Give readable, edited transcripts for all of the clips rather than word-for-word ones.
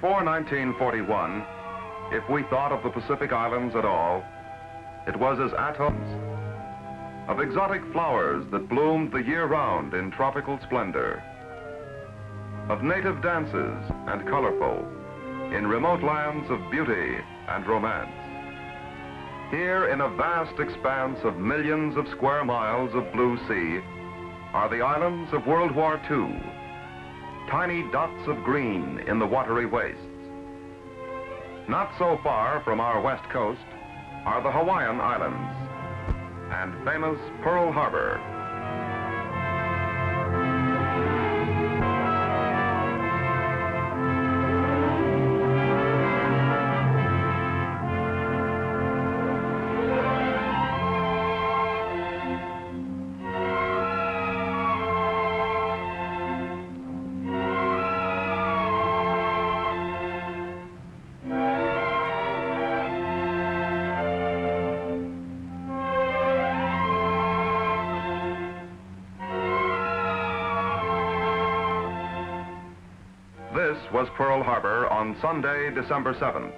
Before 1941, if we thought of the Pacific Islands at all, it was as atolls of exotic flowers that bloomed the year round in tropical splendor, of native dances and colorful in remote lands of beauty and romance. Here in a vast expanse of millions of square miles of blue sea are the islands of World War II, tiny dots of green in the watery wastes. Not so far from our west coast are the Hawaiian Islands and famous Pearl Harbor. This was Pearl Harbor on Sunday, December 7th.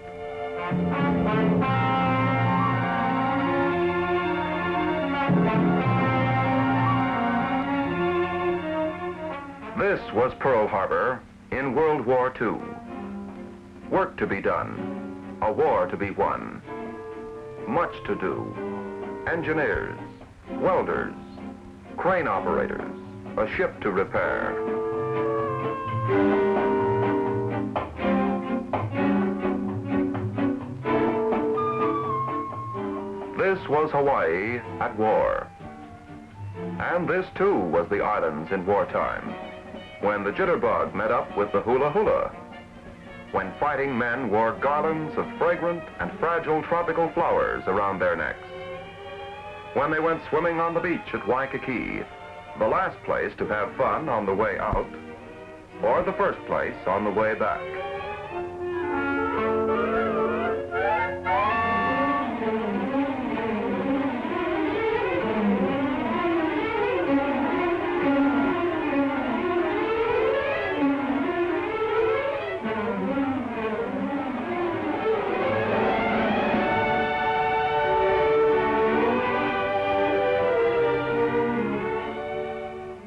This was Pearl Harbor in World War II. Work to be done, a war to be won. Much to do. Engineers, welders, crane operators, a ship to repair. This was Hawaii at war. And this too was the islands in wartime, when the jitterbug met up with the hula hula, when fighting men wore garlands of fragrant and fragile tropical flowers around their necks, when they went swimming on the beach at Waikiki, the last place to have fun on the way out, or the first place on the way back.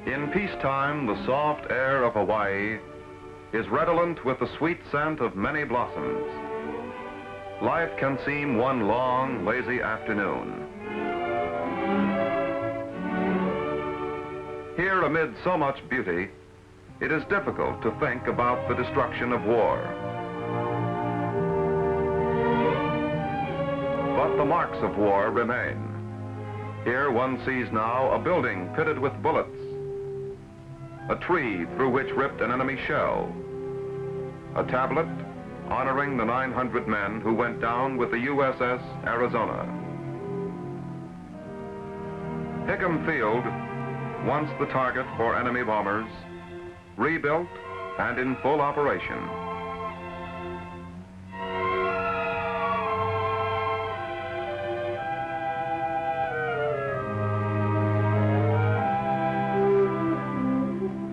In peacetime, the soft air of Hawaii is redolent with the sweet scent of many blossoms. Life can seem one long, lazy afternoon. Here, amid so much beauty, it is difficult to think about the destruction of war. But the marks of war remain. Here one sees now a building pitted with bullets, a tree through which ripped an enemy shell, a tablet honoring the 900 men who went down with the USS Arizona. Hickam Field, once the target for enemy bombers, rebuilt and in full operation.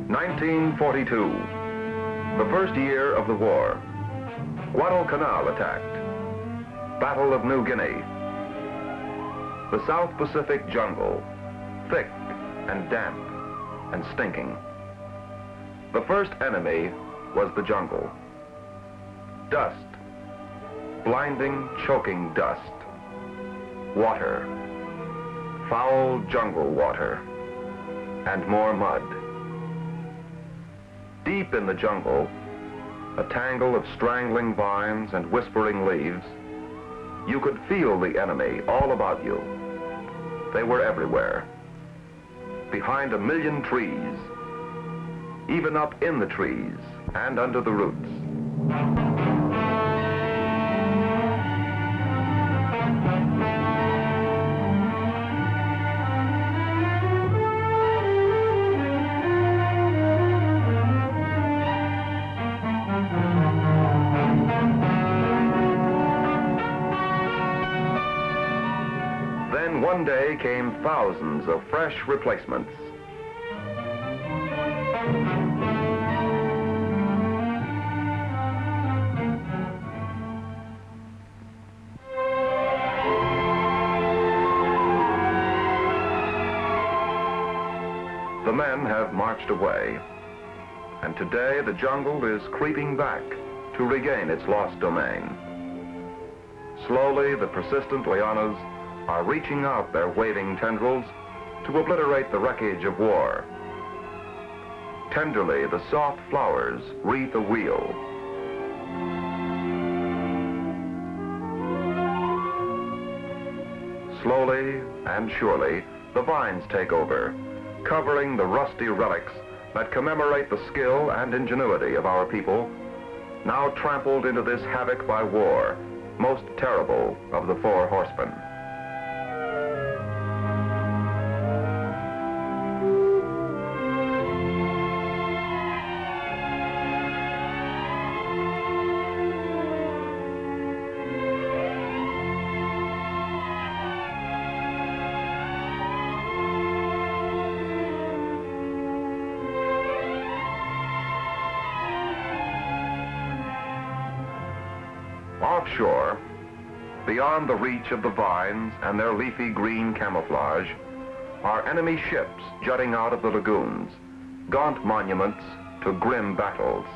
(1942), the first year of the war. Guadalcanal attacked. Battle of New Guinea. The South Pacific jungle, thick and damp and stinking. The first enemy was the jungle. Dust, blinding, choking dust. Water, foul jungle water, and more mud. Deep in the jungle, a tangle of strangling vines and whispering leaves, you could feel the enemy all about you. They were everywhere. Behind a million trees, even up in the trees and under the roots. Then one day came thousands of fresh replacements. men have marched away, and today the jungle is creeping back to regain its lost domain. Slowly, the persistent lianas are reaching out their waving tendrils to obliterate the wreckage of war. Tenderly, the soft flowers wreathe a wheel. Slowly and surely, the vines take over, covering the rusty relics that commemorate the skill and ingenuity of our people, now trampled into this havoc by war, most terrible of the four horsemen. Offshore, beyond the reach of the vines and their leafy green camouflage, are enemy ships jutting out of the lagoons, gaunt monuments to grim battles.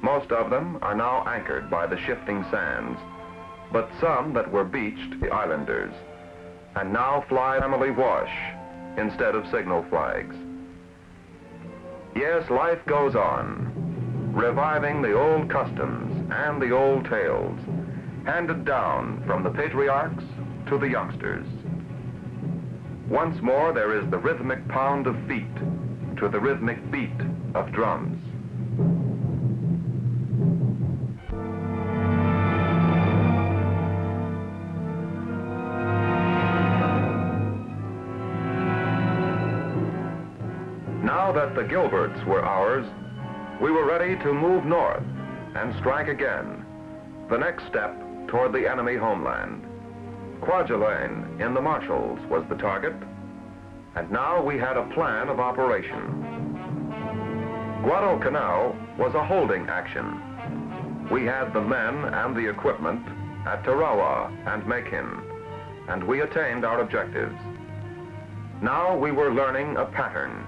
Most of them are now anchored by the shifting sands, but some that were beached the islanders, and now fly family wash instead of signal flags. Yes, life goes on, reviving the old customs and the old tales, handed down from the patriarchs to the youngsters. Once more there is the rhythmic pound of feet to the rhythmic beat of drums. Now that the Gilberts were ours, we were ready to move north and strike again, the next step toward the enemy homeland. Kwajalein in the Marshalls was the target, and now we had a plan of operation. Guadalcanal was a holding action. We had the men and the equipment at Tarawa and Makin, and we attained our objectives. Now we were learning a pattern.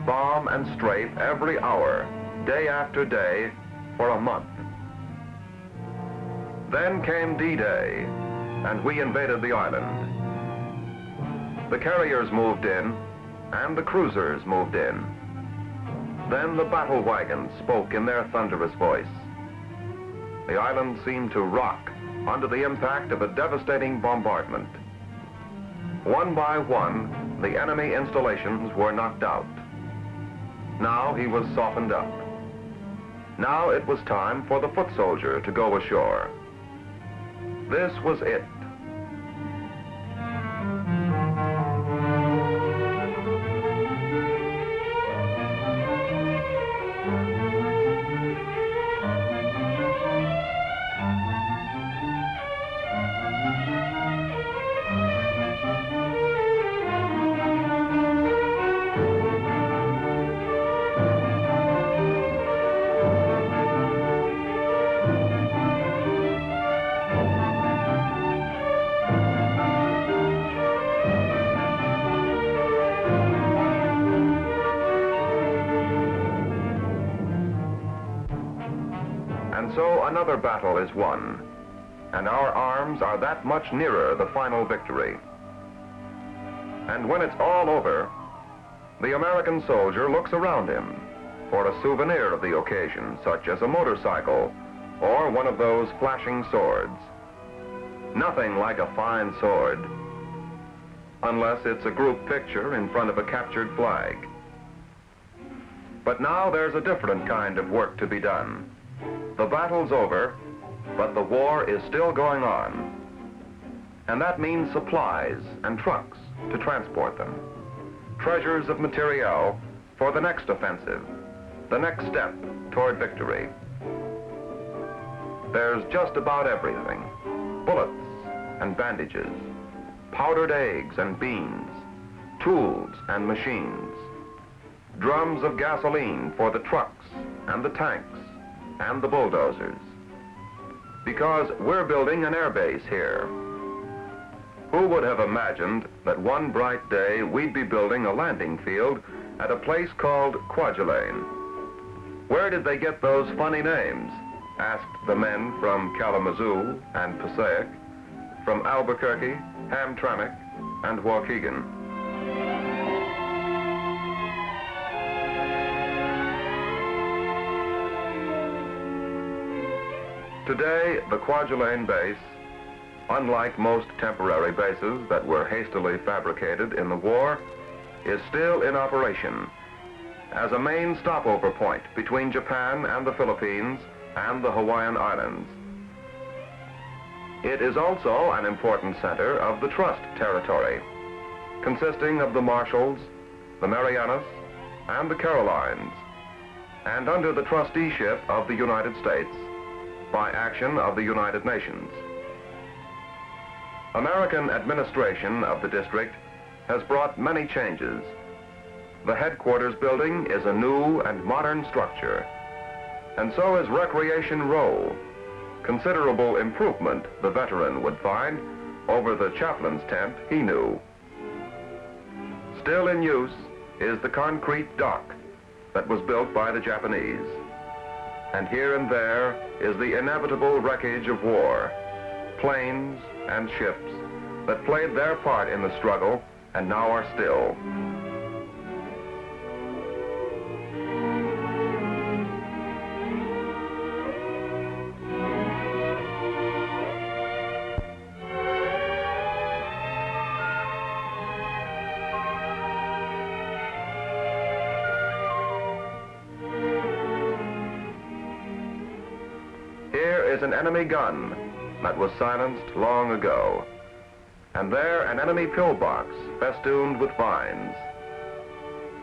Bomb and strafe every hour, day after day, for a month. Then came D-Day, and we invaded the island. The carriers moved in, and the cruisers moved in. Then the battle wagons spoke in their thunderous voice. The island seemed to rock under the impact of a devastating bombardment. One by one, the enemy installations were knocked out. Now he was softened up. Now it was time for the foot soldier to go ashore. This was it. So another battle is won, and our arms are that much nearer the final victory. And when it's all over, the American soldier looks around him for a souvenir of the occasion, such as a motorcycle or one of those flashing swords. Nothing like a fine sword, unless it's a group picture in front of a captured flag. But now there's a different kind of work to be done. The battle's over, but the war is still going on. And that means supplies and trucks to transport them. Treasures of materiel for the next offensive, the next step toward victory. There's just about everything. Bullets and bandages, powdered eggs and beans, tools and machines, drums of gasoline for the trucks and the tanks and the bulldozers. Because we're building an air base here. Who would have imagined that one bright day we'd be building a landing field at a place called Kwajalein. Where did they get those funny names? Asked the men from Kalamazoo and Passaic, from Albuquerque, Hamtramck, and Waukegan. Today, the Kwajalein base, unlike most temporary bases that were hastily fabricated in the war, is still in operation as a main stopover point between Japan and the Philippines and the Hawaiian Islands. It is also an important center of the Trust Territory, consisting of the Marshalls, the Marianas, and the Carolines, and under the trusteeship of the United States by action of the United Nations. American administration of the district has brought many changes. The headquarters building is a new and modern structure, and so is Recreation Row, considerable improvement the veteran would find over the chaplain's tent he knew. Still in use is the concrete dock that was built by the Japanese. And here and there is the inevitable wreckage of war, planes and ships that played their part in the struggle and now are still. An enemy gun that was silenced long ago, and there an enemy pillbox festooned with vines.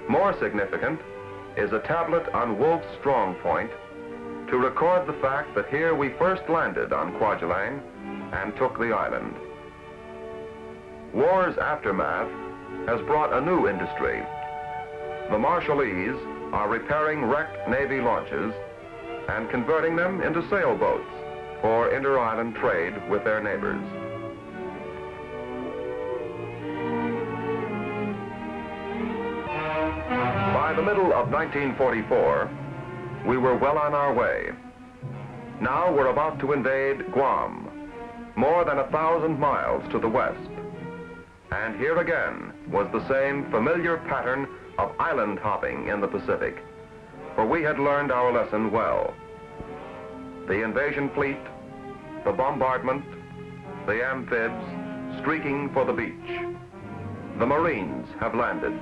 More significant is a tablet on Wolf's Strong Point to record the fact that here we first landed on Kwajalein and took the island. War's aftermath has brought a new industry. The Marshallese are repairing wrecked Navy launches and converting them into sailboats for inter-island trade with their neighbors. By the middle of 1944, we were well on our way. Now we're about to invade Guam, more than 1,000 miles to the west. And here again was the same familiar pattern of island hopping in the Pacific, for we had learned our lesson well. The invasion fleet, the bombardment, the amphibs streaking for the beach. The Marines have landed.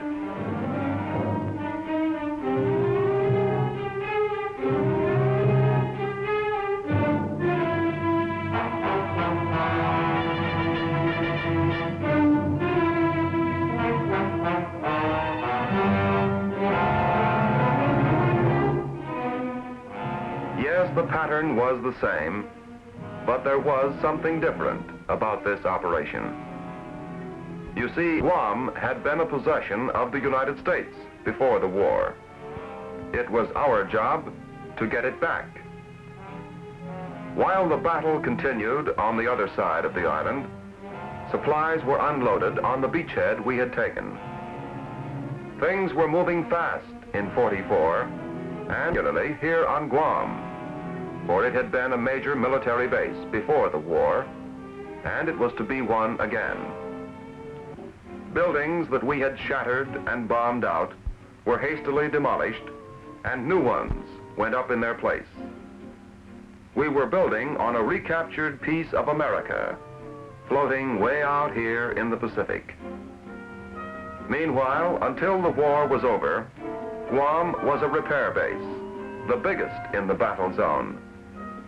Yes, the pattern was the same, but there was something different about this operation. You see, Guam had been a possession of the United States before the war. It was our job to get it back. While the battle continued on the other side of the island, supplies were unloaded on the beachhead we had taken. Things were moving fast in '44, and particularly here on Guam, for it had been a major military base before the war, and it was to be one again. Buildings that we had shattered and bombed out were hastily demolished, and new ones went up in their place. We were building on a recaptured piece of America, floating way out here in the Pacific. Meanwhile, until the war was over, Guam was a repair base, the biggest in the battle zone,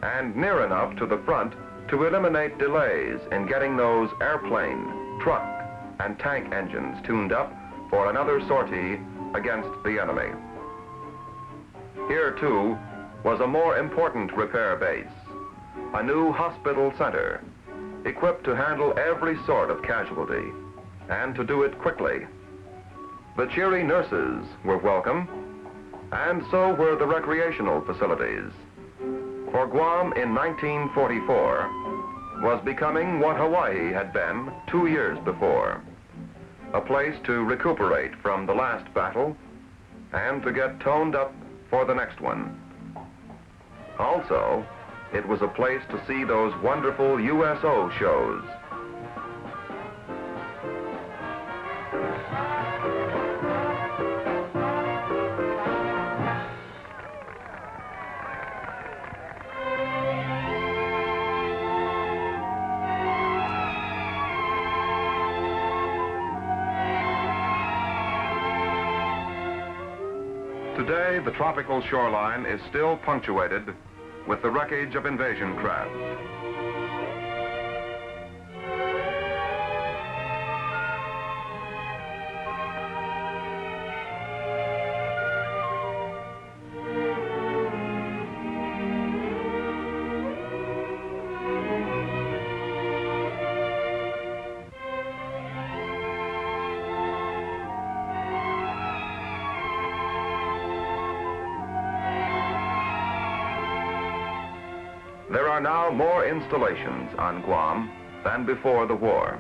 and near enough to the front to eliminate delays in getting those airplane, truck, and tank engines tuned up for another sortie against the enemy. Here, too, was a more important repair base, a new hospital center, equipped to handle every sort of casualty, and to do it quickly. The cheery nurses were welcome, and so were the recreational facilities. For Guam in 1944 was becoming what Hawaii had been 2 years before, a place to recuperate from the last battle and to get toned up for the next one. Also, it was a place to see those wonderful USO shows. Today, the tropical shoreline is still punctuated with the wreckage of invasion craft. There are now more installations on Guam than before the war,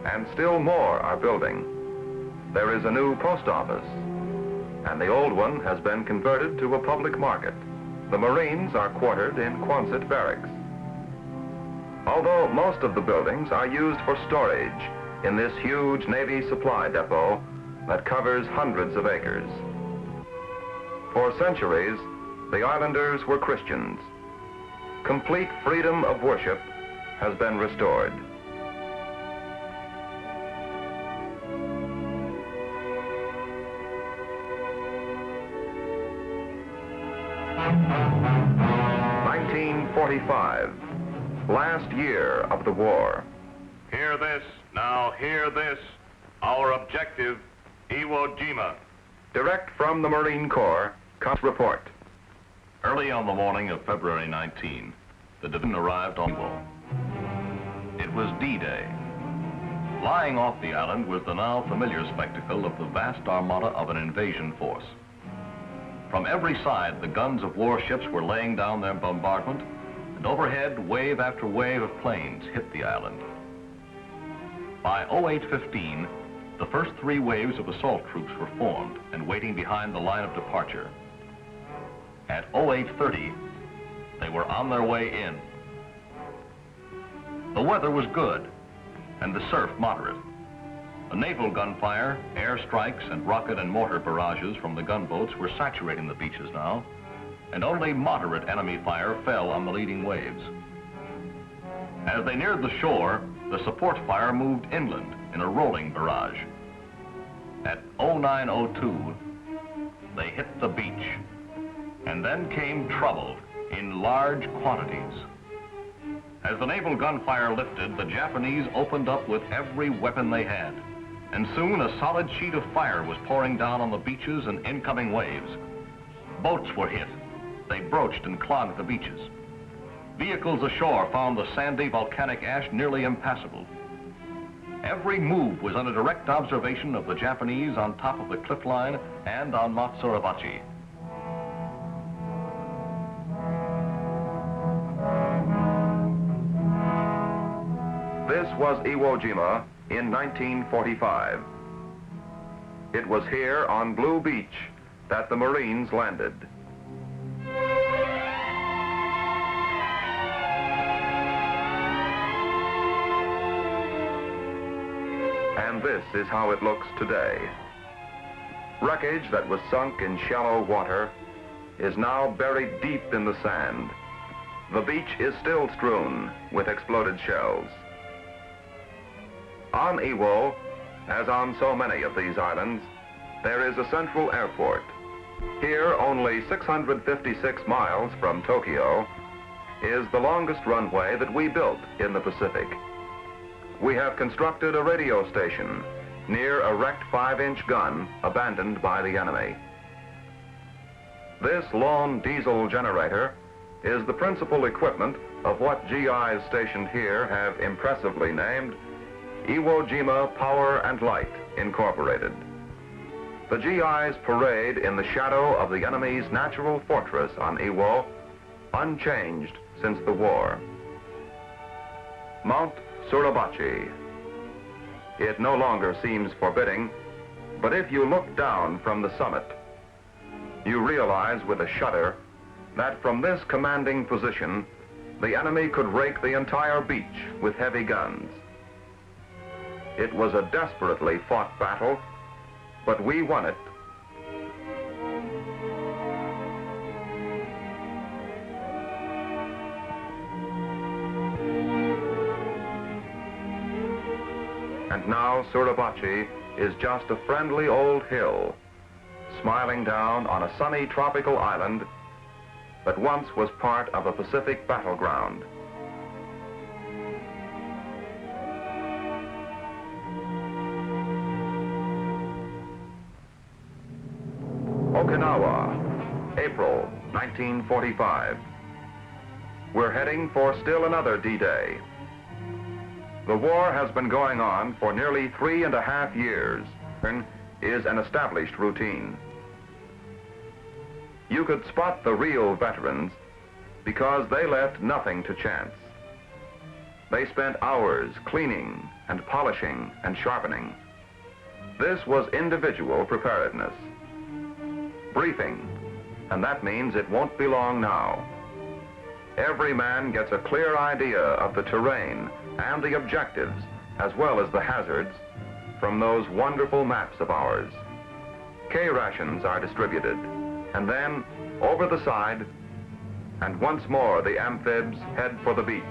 and still more are building. There is a new post office, and the old one has been converted to a public market. The Marines are quartered in Quonset barracks. Although most of the buildings are used for storage in this huge Navy supply depot that covers hundreds of acres. For centuries, the islanders were Christians. Complete freedom of worship has been restored. (1945), last year of the war. Hear this, now hear this. Our objective, Iwo Jima. Direct from the Marine Corps comes report. Early on the morning of February 19, the division arrived on Iwo. It was D-Day. Lying off the island was the now familiar spectacle of the vast armada of an invasion force. From every side, the guns of warships were laying down their bombardment, and overhead, wave after wave of planes hit the island. By 08:15, the first three waves of assault troops were formed and waiting behind the line of departure. At 08:30, they were on their way in. The weather was good, and the surf moderate. The naval gunfire, air strikes, and rocket and mortar barrages from the gunboats were saturating the beaches now, and only moderate enemy fire fell on the leading waves. As they neared the shore, the support fire moved inland in a rolling barrage. At 09:02, they hit the beach. And then came trouble in large quantities. As the naval gunfire lifted, the Japanese opened up with every weapon they had. And soon a solid sheet of fire was pouring down on the beaches and incoming waves. Boats were hit. They broached and clogged the beaches. Vehicles ashore found the sandy volcanic ash nearly impassable. Every move was under direct observation of the Japanese on top of the cliff line and on Matsurabachi. This was Iwo Jima in 1945. It was here on Blue Beach that the Marines landed. And this is how it looks today. Wreckage that was sunk in shallow water is now buried deep in the sand. The beach is still strewn with exploded shells. On Iwo, as on so many of these islands, there is a central airport. Here, only 656 miles from Tokyo, is the longest runway that we built in the Pacific. We have constructed a radio station near a wrecked 5-inch gun abandoned by the enemy. This lone diesel generator is the principal equipment of what GIs stationed here have impressively named Iwo Jima Power and Light Incorporated. The GIs parade in the shadow of the enemy's natural fortress on Iwo, unchanged since the war. Mount Suribachi. It no longer seems forbidding, but if you look down from the summit, you realize with a shudder that from this commanding position, the enemy could rake the entire beach with heavy guns. It was a desperately fought battle, but we won it. And now Suribachi is just a friendly old hill, smiling down on a sunny tropical island that once was part of a Pacific battleground. Okinawa, April 1945. We're heading for still another D-Day. The war has been going on for nearly 3.5 years. Is an established routine. You could spot the real veterans because they left nothing to chance. They spent hours cleaning and polishing and sharpening. This was individual preparedness. Briefing, and that means it won't be long now. Every man gets a clear idea of the terrain and the objectives, as well as the hazards, from those wonderful maps of ours. K rations are distributed, and then over the side, and once more the amphibs head for the beach.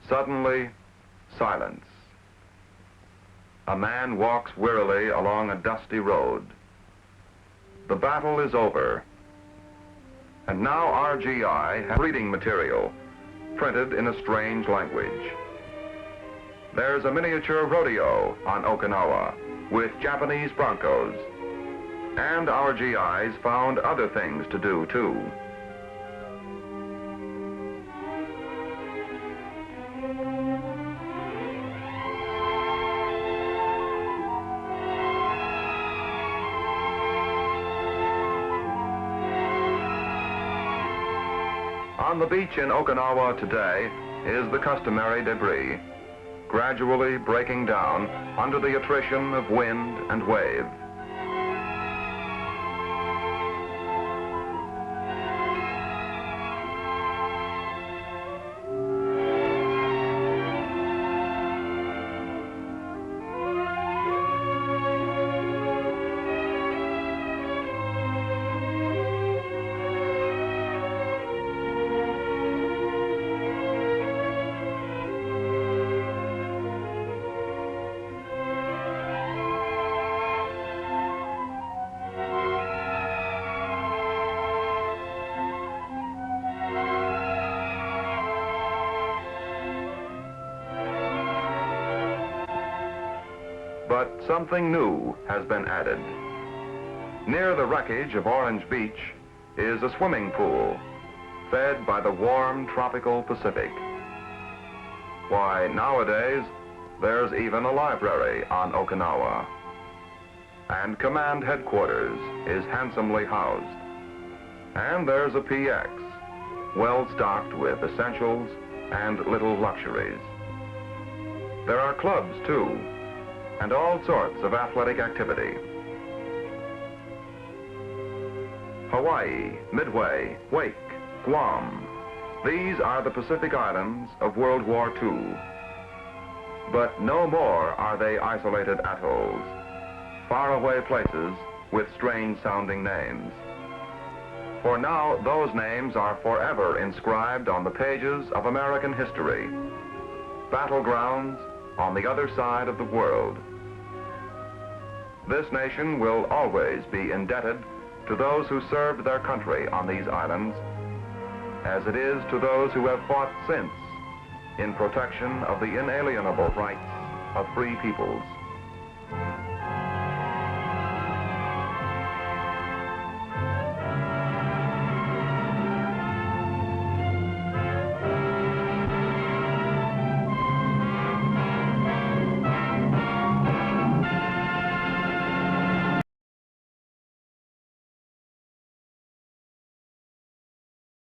Suddenly, silence. A man walks wearily along a dusty road. The battle is over. And now RGI has reading material, printed in a strange language. There's a miniature rodeo on Okinawa with Japanese broncos. And RGI's found other things to do, too. On the beach in Okinawa today is the customary debris, gradually breaking down under the attrition of wind and wave. But something new has been added. Near the wreckage of Orange Beach is a swimming pool fed by the warm tropical Pacific. Why, nowadays, there's even a library on Okinawa. And command headquarters is handsomely housed. And there's a PX, well stocked with essentials and little luxuries. There are clubs, too, and all sorts of athletic activity. Hawaii, Midway, Wake, Guam. These are the Pacific Islands of World War II. But no more are they isolated atolls, faraway places with strange-sounding names. For now, those names are forever inscribed on the pages of American history. Battlegrounds on the other side of the world. This nation will always be indebted to those who served their country on these islands, as it is to those who have fought since in protection of the inalienable rights of free peoples.